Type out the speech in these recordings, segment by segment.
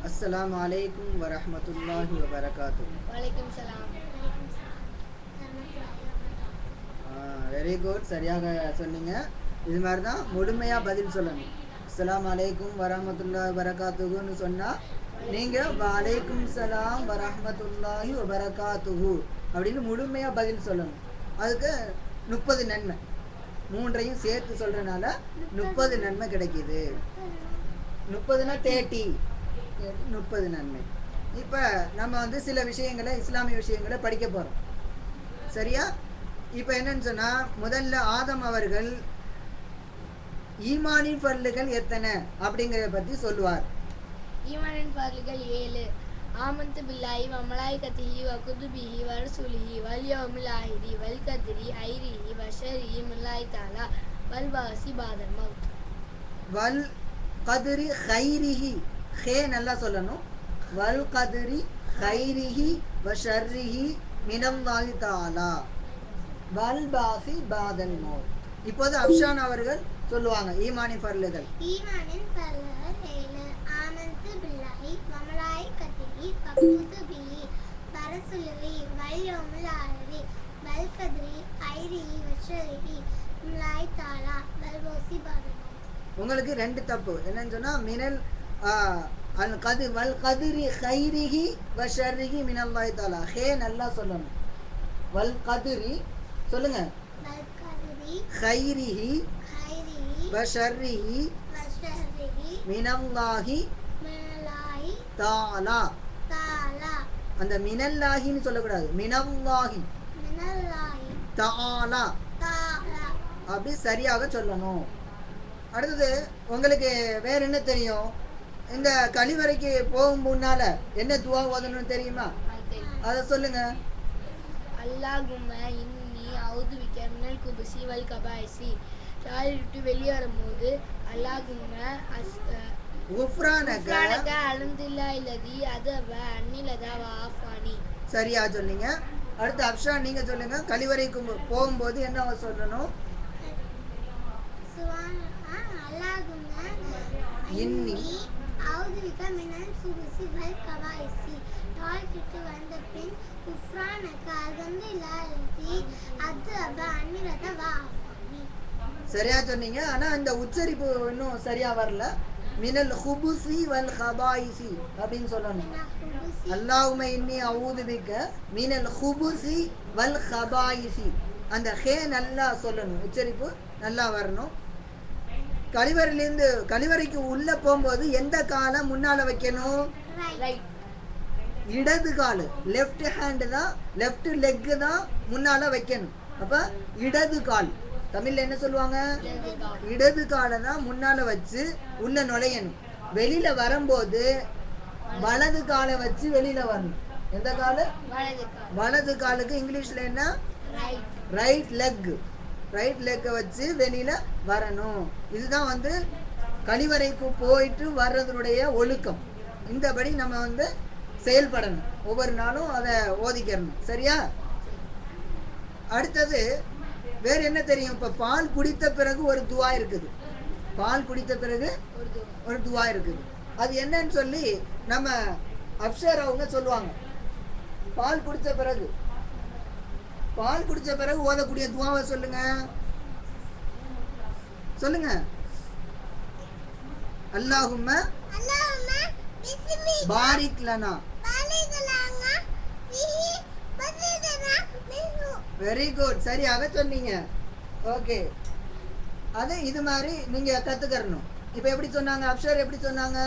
அஸ்ஸலாமு அலைக்கும் வரஹ்மத்துல்லாஹி வபரகாத்துஹு. வலைக்கும் சலாம். வெரி குட், சரியாக சொன்னீங்க. இது மாதிரி தான் முழுமையாக பதில் சொல்லணும். அஸ்ஸலாமு அலைக்கும் வரஹ்மத்துல்லாஹி வபரகாத்துஹுன்னு சொன்னால் நீங்கள் வலைக்கும் சலாம் வரஹ்மத்துல்லாஹி வபரகாத்துஹு அப்படின்னு முழுமையாக பதில் சொல்லணும். அதுக்கு 30 நன்மை, மூன்றையும் சேர்த்து சொல்கிறனால 30 நன்மை கிடைக்கிது. 30னா 30, 30 நன்மை. இப்போ நம்ம வந்து சில விஷயங்களை, இஸ்லாமிய விஷயங்களை படிக்க போகிறோம். சரியா? இப்போ என்னன்னு சொன்னால், முதல்ல ஆதம் அவர்கள் ஈமானின் பர்லுகள் எத்தனை அப்படிங்கிறத பற்றி சொல்லுவார். ஈமானின் பர்லுகள் 7. ஆமன்து பில்லாஹி வ மலாயிகத்திஹி வ குதுபிஹி வ ரசூலிஹி வல் யௌமில் ஆஹிரி வல் கத்ரி ஹைரிஹி வ ஷர்ரிஹி மினல்லாஹி தஆலா வல் பாஸி பாதல் மௌத். வல் கத்ரி ஹைரிஹி, ஹே நல்லா சொல்லணும். வல் கத்ரி ஹைரிஹி வ ஷர்ரிஹி மினல்லாஹி தஆலா வல் பாஸி பாதல் மௌத். இப்போது அப்ஷான் அவர்கள் சொல்லுவாங்க ஈமானின் பர்லுகள். ஈமானின் பர்லுகள் 7. ஆமன்து பில்லாஹி வ மலாயிகத்திஹி வ குதுபிஹி வ ரசூலிஹி வல் யௌமில் ஆஹிரி வல் கத்ரி ஹைரிஹி வ ஷர்ரிஹி மினல்லாஹி தஆலா வல் பாஸி பாதல் மௌத். உங்களுக்கு 2 தப்பு. என்னன்னு சொன்னால் மினல் அல் கது வல் கதிரி ஹைரிஹி வ ஷர்ரிஹி மினல்லாஹி தஆலா. ஹே நல்லா சொல்லணும். வல் கதிரி சொல்லுங்க. வல் கத்ரி ஹைரிஹி ஹைரிஹி வ ஷர்ரிஹி வ ஷர்ரிஹி மினல்லாஹி மினல்லாஹி தஆலா. தஆலா. அந்த மினல்லாஹின்னு சொல்லக்கூடாது, மினல்லாஹி மினல்லாஹி தஆலா தஆலா. அப்படி சரியாக சொல்லணும். அடுத்தது உங்களுக்கு வேற என்ன தெரியும்? இந்த கழிவறைக்கு போகும் முன்னால என்ன துவா ஓதணும்னு தெரியுமா? அதை சொல்லுங்க. அல்லாஹும்ம இன்னி அவுது பிக்க மினல் குபுசி வல் கபாயிசி. டாய்லெட் விட்டு வெளியே வரும்போது அல்லாஹும்ம குஃப்ரானக அல்ஹம்துலில்லாஹி அல்லதி அதவ அன்னிலதா வ ஆஃபானி. சரியா சொன்னீங்க. அடுத்து அப்ஷா நீங்க சொல்லுங்க. கழிவறைக்கு போகும்போது என்ன சொல்லணும்? அல்லாஹும்ம இன்னி அவுது பிக்க மினல் குபுசி வல் கபாயிசி. டாய்லெட் வந்த பின் குஃப்ரானக அல்ஹம்துலில்லாஹி அல்லதி அதவ அன்னிலதா வ ஆஃபானி. சரியா சொன்னீங்க. ஆனா அந்த உச்சரிப்பு இன்னும் சரியா வரல. மினல் ஹுபுசி வல் ஹபாயிசி அப்படின்னு சொல்லணும். அல்லாஹும்ம இன்னி அஊது பிக்க மினல் ஹுபுசி வல் ஹபாயிசி. அந்த ஹே நல்லா சொல்லணும், உச்சரிப்பு நல்லா வரணும். கழிவறைக்கு உள்ள போகும்போது எந்த காலை முன்னால வைக்கணும்? ரைட். இடது கால், லெஃப்ட் ஹேண்டு தான், லெஃப்ட் லெக்கு தான் முன்னால வைக்கணும். அப்ப இடது கால், தமிழ்ல என்ன சொல்லுவாங்க? இடது காலை தான் முன்னால வச்சு உள்ள நுழையணும். வெளியில வரும்போது வலது காலை வச்சு வெளியில வரணும். எந்த காலு? வலது காலுக்கு இங்கிலீஷ்ல என்ன? Right leg. ரைட் லெக்கை வச்சு வெளியில வரணும். இதுதான் வந்து கழிவறைக்கு போயிட்டு வர்றதுடைய ஒழுக்கம். இந்தபடி நம்ம வந்து செயல்படணும். ஒவ்வொரு நாளும் அதை ஓதிக்கிறணும். சரியா? அடுத்தது வேற என்ன தெரியும்? இப்போ பால் குடித்த பிறகு ஒரு துவா இருக்குது. பால் குடித்த பிறகு ஒரு துவா இருக்குது. அது என்னன்னு சொல்லி நம்ம அப்ஷர் அவங்க சொல்லுவாங்க. பால் குடித்த பிறகு ஓதக்கூடிய துவாவை சொல்லுங்க. சொல்லுங்க. அல்லாஹும்ம பாரிக் லனா. வெரி குட், சரியாக சொன்னீங்க. ஓகே, அது இது மாதிரி நீங்க கத்துக்கறணும். இப்போ எப்படி சொன்னாங்க? அப்ஷர் எப்படி சொன்னாங்க?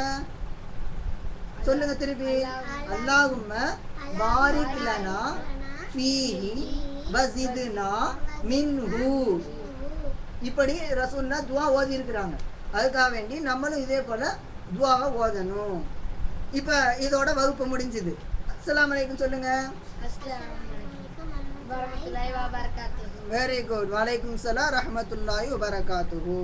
சொல்லுங்க திருப்பி. அல்லாஹும்ம பாரிக் லனா ஃபீஹி வஸித்னா மின்ஹு. இப்படி ரசூலுல்லா துவா ஓதி இருக்கிறாங்க. அதுக்காக வேண்டி நம்மளும் இதே போல துவாவை ஓதணும். இப்போ இதோட வகுப்பு முடிஞ்சுது. அஸ்ஸலாமு அலைக்கும் சொல்லுங்க. வரஹ்மத்துல்லாஹி வ பரகாத்துஹு. Very good. வலைக்கும் சலாம் ரஹ்மத்துல்லாஹி வ பரகாத்துஹு.